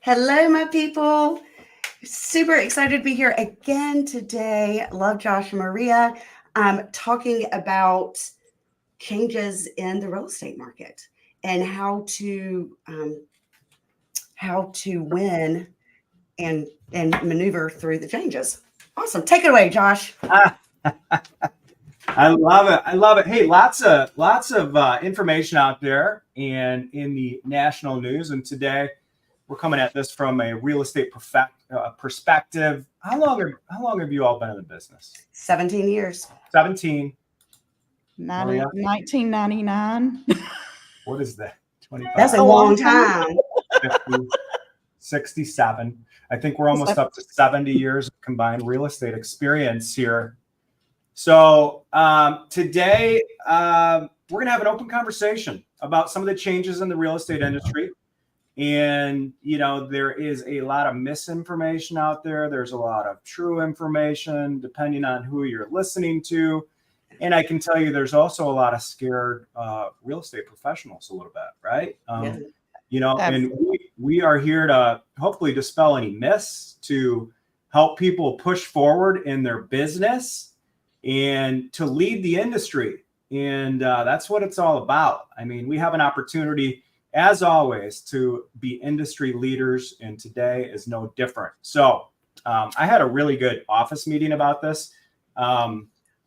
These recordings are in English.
Hello, my people. Super excited to be here again today. Love Josh and Maria. Talking about changes in the real estate market and how to win and maneuver through the changes. Awesome. Take it away, Josh. I love it. I love it. Hey, lots of information out there and in the national news. And today we're coming at this from a real estate perspective. How long have you all been in the business? 17 years. 17. 1999. What is that? 25. That's a long time. 50, 67. I think we're almost up to 70 years of combined real estate experience here. So today we're going to have an open conversation about some of the changes in the real estate industry. And, there is a lot of misinformation out there. There's a lot of true information, depending on who you're listening to. And I can tell you there's also a lot of scared real estate professionals a little bit, right? And we are here to hopefully dispel any myths, to help people push forward in their business and to lead the industry. And that's what it's all about. I mean, we have an opportunity, as always, to be industry leaders, and today is no different. So I had a really good office meeting about this,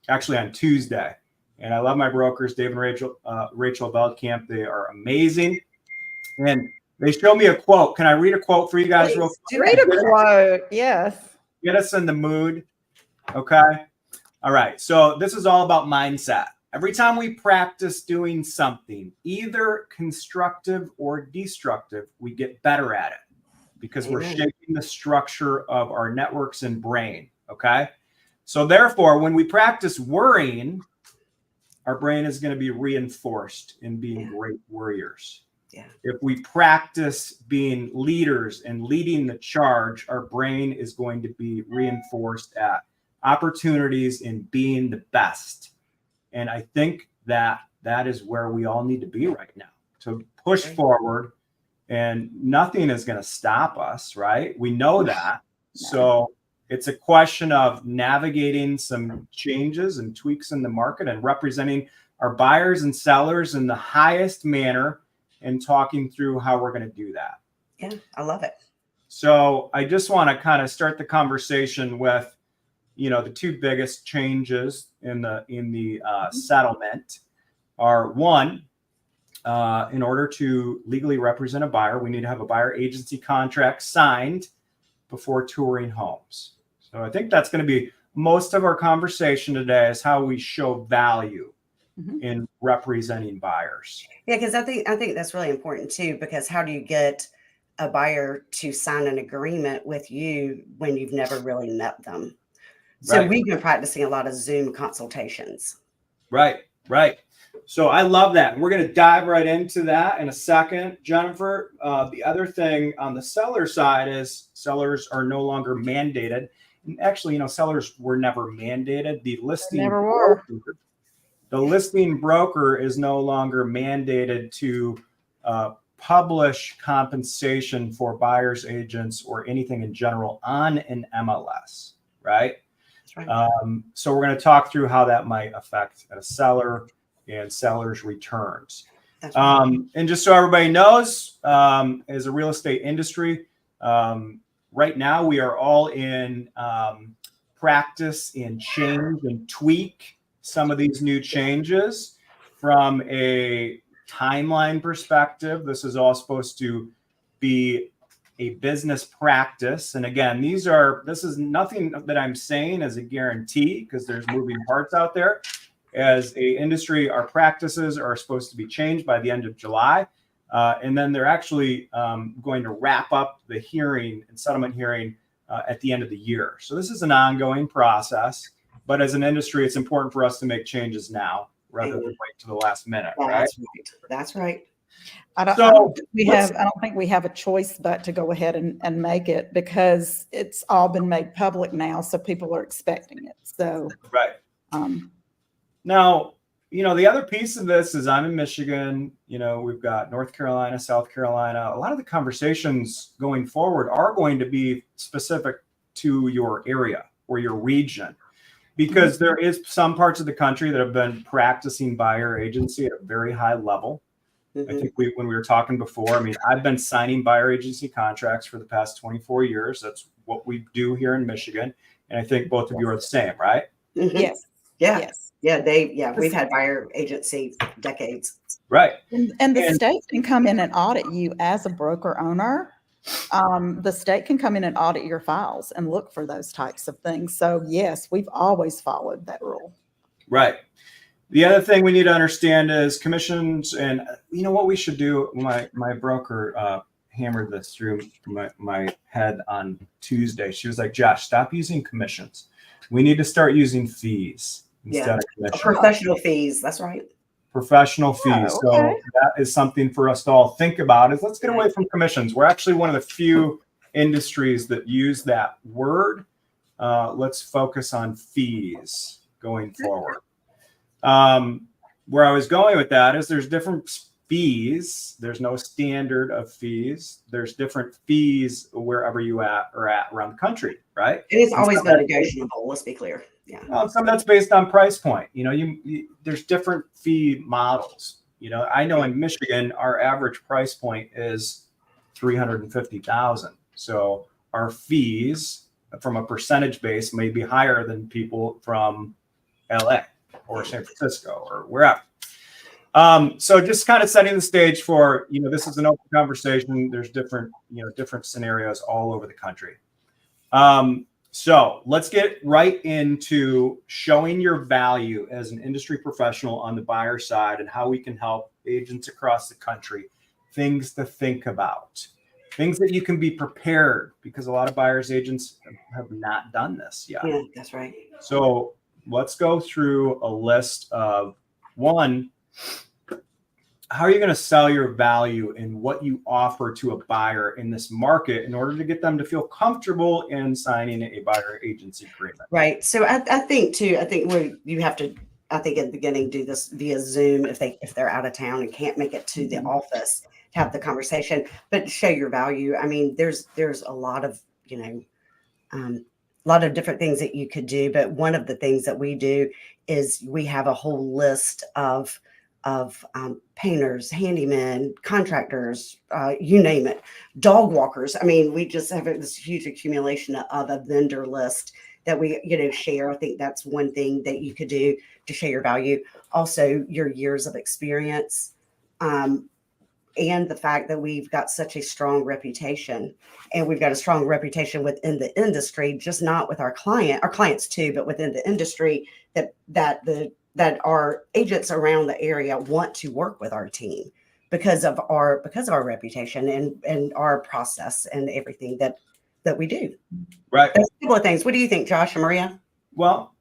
actually on Tuesday. And I love my brokers, Dave and Rachel Veldkamp. They are amazing. And they showed me a quote. Can I read a quote for you guys real quick? Read a quote, yes. Get us in the mood, okay? All right, so this is all about mindset. Every time we practice doing something, either constructive or destructive, we get better at it because we're shaping the structure of our networks and brain, okay? So therefore, when we practice worrying, our brain is going to be reinforced in being great worriers. Yeah. If we practice being leaders and leading the charge, our brain is going to be reinforced at opportunities in being the best. And I think that is where we all need to be right now, to push forward, and nothing is going to stop us, right? We know that. So it's a question of navigating some changes and tweaks in the market and representing our buyers and sellers in the highest manner and talking through how we're going to do that. Yeah, I love it. So I just want to kind of start the conversation with, the two biggest changes in the settlement are, one, in order to legally represent a buyer, we need to have a buyer agency contract signed before touring homes. So I think that's going to be most of our conversation today, is how we show value in representing buyers. Yeah, because I think that's really important too, because how do you get a buyer to sign an agreement with you when you've never really met them? So we've been practicing a lot of Zoom consultations. Right. So I love that. We're going to dive right into that in a second, Jennifer. The other thing on the seller side is sellers are no longer mandated. And actually, sellers were never mandated. The listing broker is no longer mandated to publish compensation for buyers, agents, or anything in general on an MLS, right? Right. So we're going to talk through how that might affect a seller and seller's returns. Right. And just so everybody knows, as a real estate industry, right now we are all in practice and change and tweak some of these new changes from a timeline perspective. This is all supposed to be a business practice. And again, this is nothing that I'm saying as a guarantee, because there's moving parts out there. As a industry, our practices are supposed to be changed by the end of July. And then they're actually going to wrap up the hearing and settlement hearing at the end of the year. So this is an ongoing process, but as an industry, it's important for us to make changes now rather than wait to the last minute. Right? That's right. I don't think we have a choice but to go ahead and make it, because it's all been made public now, so people are expecting it. So now, the other piece of this is I'm in Michigan. We've got North Carolina, South Carolina. A lot of the conversations going forward are going to be specific to your area or your region, because there is some parts of the country that have been practicing buyer agency at a very high level. I think when we were talking before, I've been signing buyer agency contracts for the past 24 years. That's what we do here in Michigan. And I think both of you are the same, right? Yes. Yeah. Yes. Yeah. We've had buyer agency decades. Right. And the state can come in and audit you as a broker owner. The state can come in and audit your files and look for those types of things. So yes, we've always followed that rule. Right. The other thing we need to understand is commissions, and what we should do. My broker hammered this through my head on Tuesday. She was like, Josh, stop using commissions. We need to start using fees instead of commissions. Professional fees. That's right. Professional fees. Oh, So okay. that is something for us to all think about, is let's get away from commissions. We're actually one of the few industries that use that word. Let's focus on fees going forward. Where I was going with that is there's different fees. There's no standard of fees. There's different fees wherever you are at around the country, right? And it's always been negotiable. Let's be clear. Yeah. Some that's based on price point. There's different fee models. I know in Michigan, our average price point is $350,000. So our fees from a percentage base may be higher than people from LA or San Francisco or wherever. So just kind of setting the stage for, this is an open conversation. There's different scenarios all over the country. So let's get right into showing your value as an industry professional on the buyer side and how we can help agents across the country. Things to think about, things that you can be prepared, because a lot of buyers agents have not done this yet. Yeah, that's right. So let's go through a list of one. How are you going to sell your value in what you offer to a buyer in this market in order to get them to feel comfortable in signing a buyer agency agreement? Right. So I think too, you have to, I think at the beginning, do this via Zoom if they're out of town and can't make it to the office to have the conversation, but show your value. There's a lot of, a lot of different things that you could do. But one of the things that we do is we have a whole list of painters, handymen, contractors, you name it, dog walkers. We just have this huge accumulation of a vendor list that we, share. I think that's one thing that you could do to share your value. Also, your years of experience, and the fact that we've got such a strong reputation, and we've got a strong reputation within the industry, just not with our clients too, but within the industry, that our agents around the area want to work with our team because of our reputation and our process and everything that we do. Right. There's a couple of things. What do you think, Josh and Maria? Well,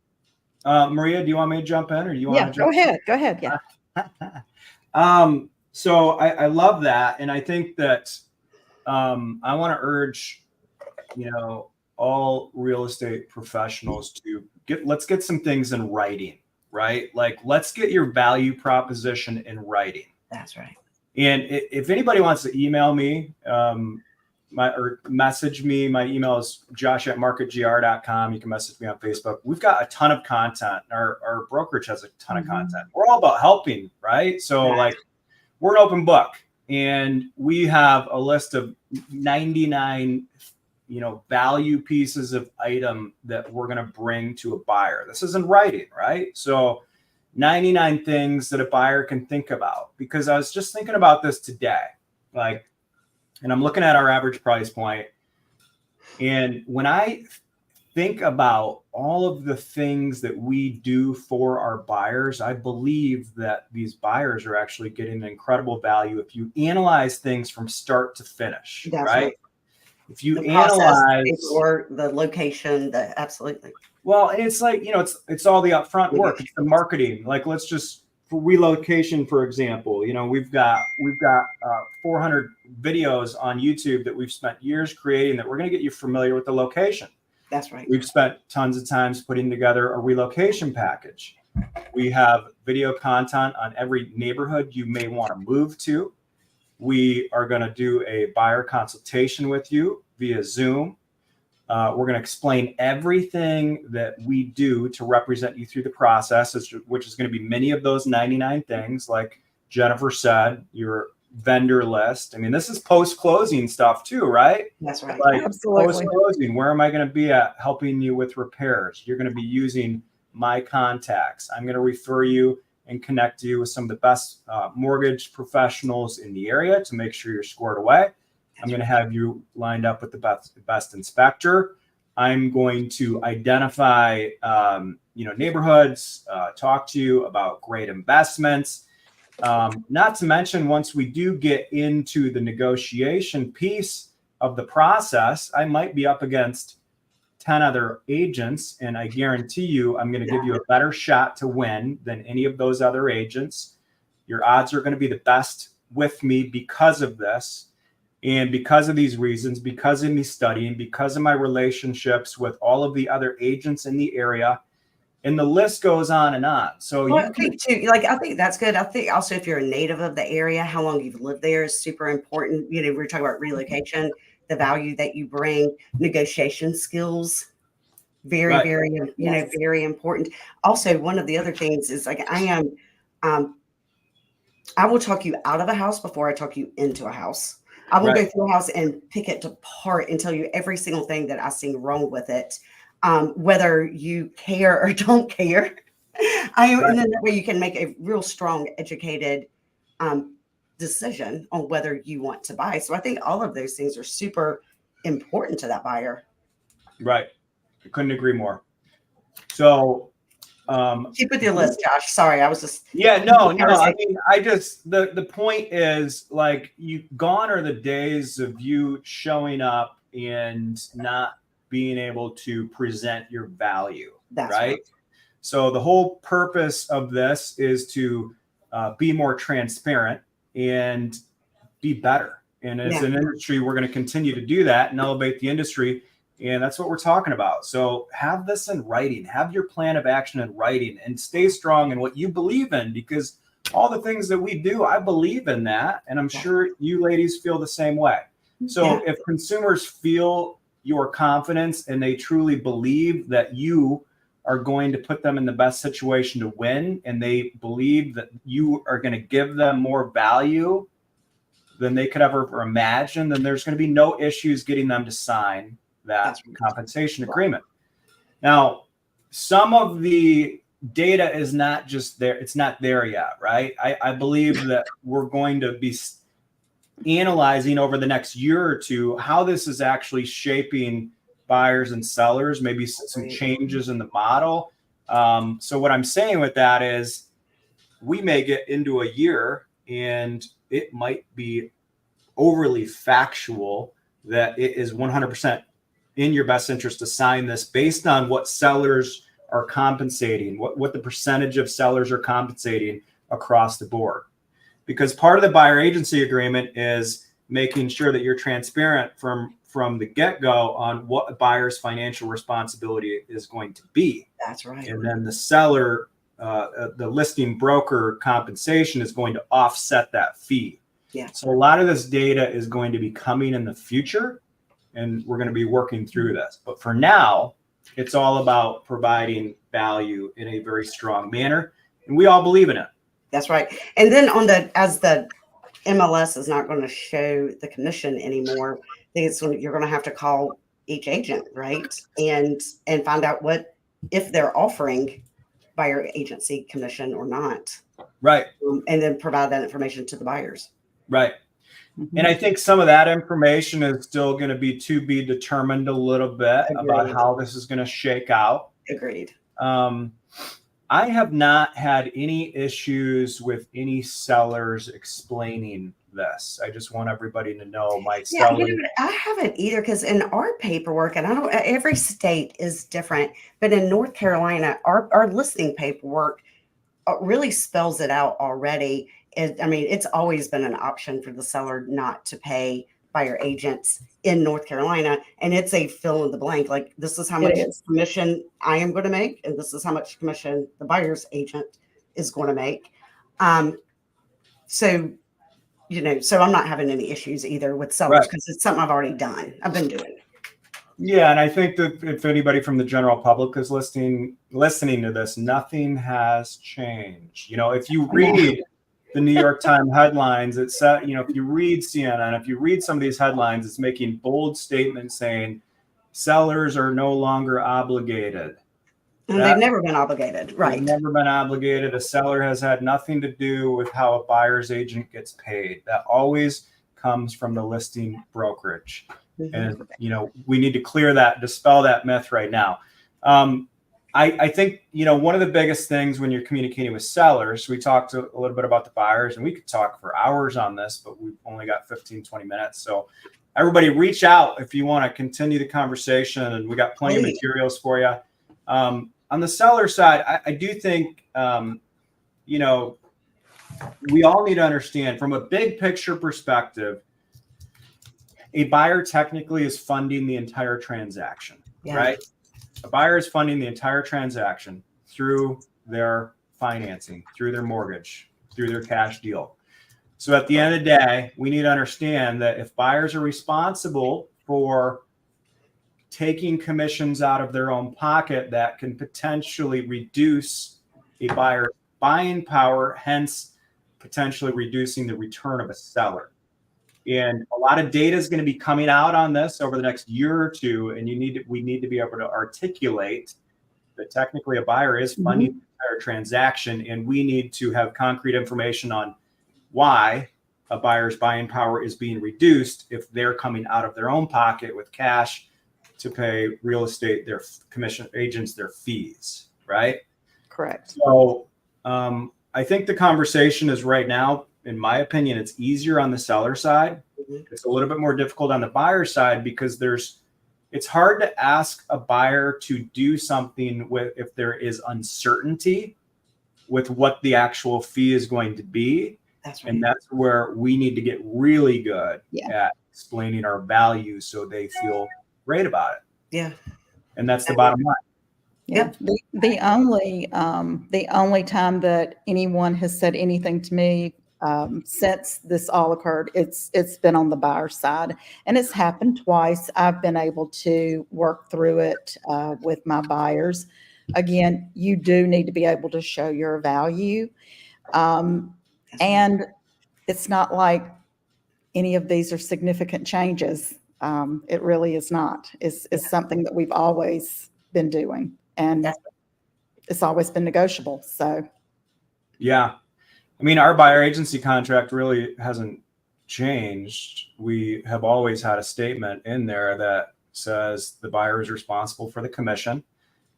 Maria, do you want me to jump in, or do you want to Go ahead. Go ahead. Yeah. So I love that. And I think that I want to urge, all real estate professionals to let's get some things in writing, right? Like, let's get your value proposition in writing. That's right. And if anybody wants to email me, or message me, my email is josh@marketgr.com. You can message me on Facebook. We've got a ton of content. Our brokerage has a ton of content. We're all about helping, right? So like, we're an open book, and we have a list of 99, value pieces of item that we're going to bring to a buyer. This is in writing, right? So 99 things that a buyer can think about, because I was just thinking about this today, and I'm looking at our average price point. And when I think about all of the things that we do for our buyers, I believe that these buyers are actually getting an incredible value if you analyze things from start to finish. That's right. If you analyze or the location, absolutely. Well, and it's like, it's all the upfront work. It's the marketing. Like, let's just, for relocation, for example, we've got 400 videos on YouTube that we've spent years creating that we're going to get you familiar with the location. That's right. We've spent tons of times putting together a relocation package. We have video content on every neighborhood you may want to move to. We are going to do a buyer consultation with you via Zoom. We're going to explain everything that we do to represent you through the process, which is going to be many of those 99 things, like Jennifer said, your vendor list. I mean, this is post-closing stuff too, right? That's right. Like Absolutely. post-closing, where am I going to be at helping you with repairs? You're going to be using my contacts. I'm going to refer you and connect you with some of the best mortgage professionals in the area to make sure you're squared away. I'm going to have you lined up with the best inspector. I'm going to identify, neighborhoods, talk to you about great investments. Not to mention, once we do get into the negotiation piece of the process, I might be up against 10 other agents, and I guarantee you, I'm going to give you a better shot to win than any of those other agents. Your odds are going to be the best with me because of this. And because of these reasons, because of me studying, because of my relationships with all of the other agents in the area, and the list goes on and on. So Well, I think too, I think that's good. I think also if you're a native of the area, how long you've lived there is super important. We're talking about relocation, the value that you bring, negotiation skills, very, Right. very, very important. Also, one of the other things is I will talk you out of a house before I talk you into a house. I will go through a house and pick it apart and tell you every single thing that I see wrong with it, whether you care or don't care. And then that way you can make a real strong, educated decision on whether you want to buy. So I think all of those things are super important to that buyer. Right. I couldn't agree more. So keep with your list, Josh. Sorry, I was just no. I mean, the point is, like, gone are the days of you showing up and not being able to present your value. That's right. So the whole purpose of this is to be more transparent and be better. And as an industry, we're going to continue to do that and elevate the industry. And that's what we're talking about. So have this in writing, have your plan of action in writing, and stay strong in what you believe in, because all the things that we do, I believe in that. And I'm sure you ladies feel the same way. So if consumers feel your confidence and they truly believe that you are going to put them in the best situation to win, and they believe that you are going to give them more value than they could ever imagine, then there's going to be no issues getting them to sign that compensation agreement. Now, some of the data is not just there. It's not there yet, right? I believe that we're going to be analyzing over the next year or two how this is actually shaping buyers and sellers, maybe some changes in the model. So what I'm saying with that is we may get into a year and it might be overly factual that it is 100% in your best interest to sign this based on what sellers are compensating, what the percentage of sellers are compensating across the board. Because part of the buyer agency agreement is making sure that you're transparent from the get-go on what a buyer's financial responsibility is going to be. That's right. And then the seller, the listing broker compensation is going to offset that fee. Yeah. So a lot of this data is going to be coming in the future, and we're going to be working through this. But for now, it's all about providing value in a very strong manner, and we all believe in it. That's right. And then as the MLS is not going to show the commission anymore, I think you're going to have to call each agent, right? And find out if they're offering buyer agency commission or not. Right. And then provide that information to the buyers. Right. And I think some of that information is still going to be determined a little bit. Agreed. About how this is going to shake out. Agreed. I have not had any issues with any sellers explaining this. I just want everybody to know I haven't either, because in our paperwork, and every state is different, but in North Carolina, our listing paperwork really spells it out already. It's always been an option for the seller not to pay buyer agents in North Carolina, and it's a fill in the blank. Like, this is how It much is. commission I am going to make, and this is how much commission the buyer's agent is going to make. So, so I'm not having any issues either with sellers because it's something I've already done. I've been doing. Yeah, and I think that if anybody from the general public is listening to this, nothing has changed. If you read the New York Times headlines, it said, if you read CNN, if you read some of these headlines, it's making bold statements saying sellers are no longer obligated. And they've never been obligated, right? They've never been obligated. A seller has had nothing to do with how a buyer's agent gets paid. That always comes from the listing brokerage. And, we need to dispel that myth right now. I think, one of the biggest things when you're communicating with sellers, we talked a little bit about the buyers, and we could talk for hours on this, but we've only got 15, 20 minutes. So everybody reach out if you want to continue the conversation, and we got plenty of materials for you. On the seller side, I do think, we all need to understand from a big picture perspective, a buyer technically is funding the entire transaction, right? A buyer is funding the entire transaction through their financing, through their mortgage, through their cash deal. So at the end of the day, we need to understand that if buyers are responsible for taking commissions out of their own pocket, that can potentially reduce a buyer's buying power, hence potentially reducing the return of a seller. And a lot of data is going to be coming out on this over the next year or two, and we need to be able to articulate that technically a buyer is funding the entire transaction, and we need to have concrete information on why a buyer's buying power is being reduced if they're coming out of their own pocket with cash to pay real estate, their commission agents, their fees, right? Correct. So I think the conversation is right now, in my opinion, it's easier on the seller side. It's a little bit more difficult on the buyer side because it's hard to ask a buyer to do something if there is uncertainty with what the actual fee is going to be. That's right. And that's where we need to get really good at explaining our value so they feel great about it. Yeah. And that's the bottom line. Yeah. The only time that anyone has said anything to me since this all occurred, it's been on the buyer side, and it's happened twice. I've been able to work through it with my buyers. Again, you do need to be able to show your value, and it's not like any of these are significant changes. It really is not. It's something that we've always been doing, and it's always been negotiable. So, yeah. I mean, our buyer agency contract really hasn't changed. We have always had a statement in there that says the buyer is responsible for the commission,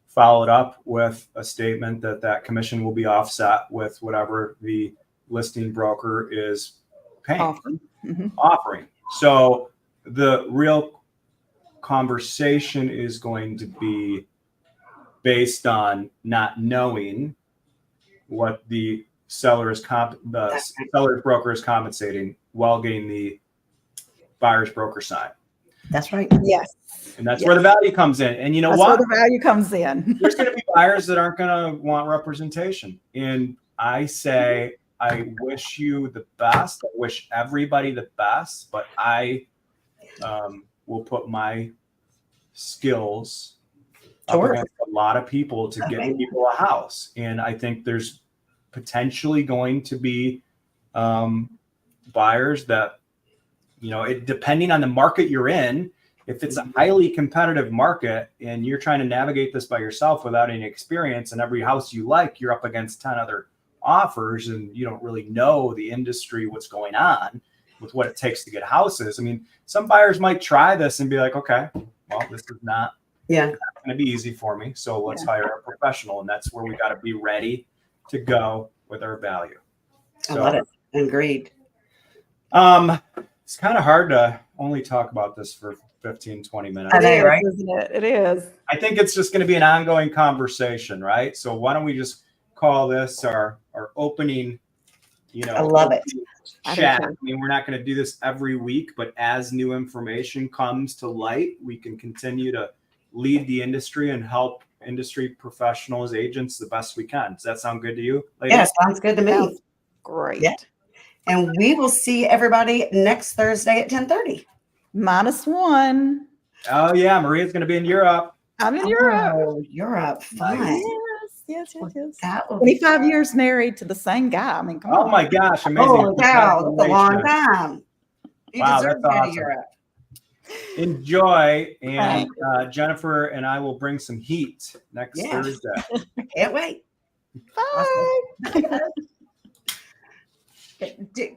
followed up with a statement that commission will be offset with whatever the listing broker is paying, offering. So the real conversation is going to be based on not knowing what the seller's broker is compensating while getting the buyer's broker side. That's right. Yes. And that's where the value comes in. And that's where the value comes in. There's going to be buyers that aren't going to want representation. And I say, I wish you the best. I wish everybody the best, but I will put my skills up against a lot of people to get people a house. And I think there's potentially going to be buyers that, depending on the market you're in, if it's a highly competitive market and you're trying to navigate this by yourself without any experience, and every house you like, you're up against 10 other offers and you don't really know the industry, what's going on with what it takes to get houses. I mean, some buyers might try this and be like, okay, well, this is not going to be easy for me. So let's hire a professional. And that's where we got to be ready to go with our value. So, I love it. Agreed. It's kind of hard to only talk about this for 15, 20 minutes. Right? Isn't it? It is. I think it's just going to be an ongoing conversation, right? So why don't we just call this our opening, I love it. chat. I mean, we're not going to do this every week, but as new information comes to light, we can continue to lead the industry and help industry professionals, agents the best we can. Does that sound good to you, ladies? Yeah, sounds good to me. Sounds great. Yeah. And we will see everybody next Thursday at 10:30. -1. Oh yeah, Maria's going to be in Europe. I'm in Europe. Oh, Europe. Fun. Nice. Yes. That will be 25 years married to the same guy. I mean, come Oh on. my gosh, amazing. Oh, wow, that's a long time. You Wow, deserve that's to go to awesome. Europe. Enjoy, and Jennifer and I will bring some heat next Thursday. Can't wait. Bye. Awesome.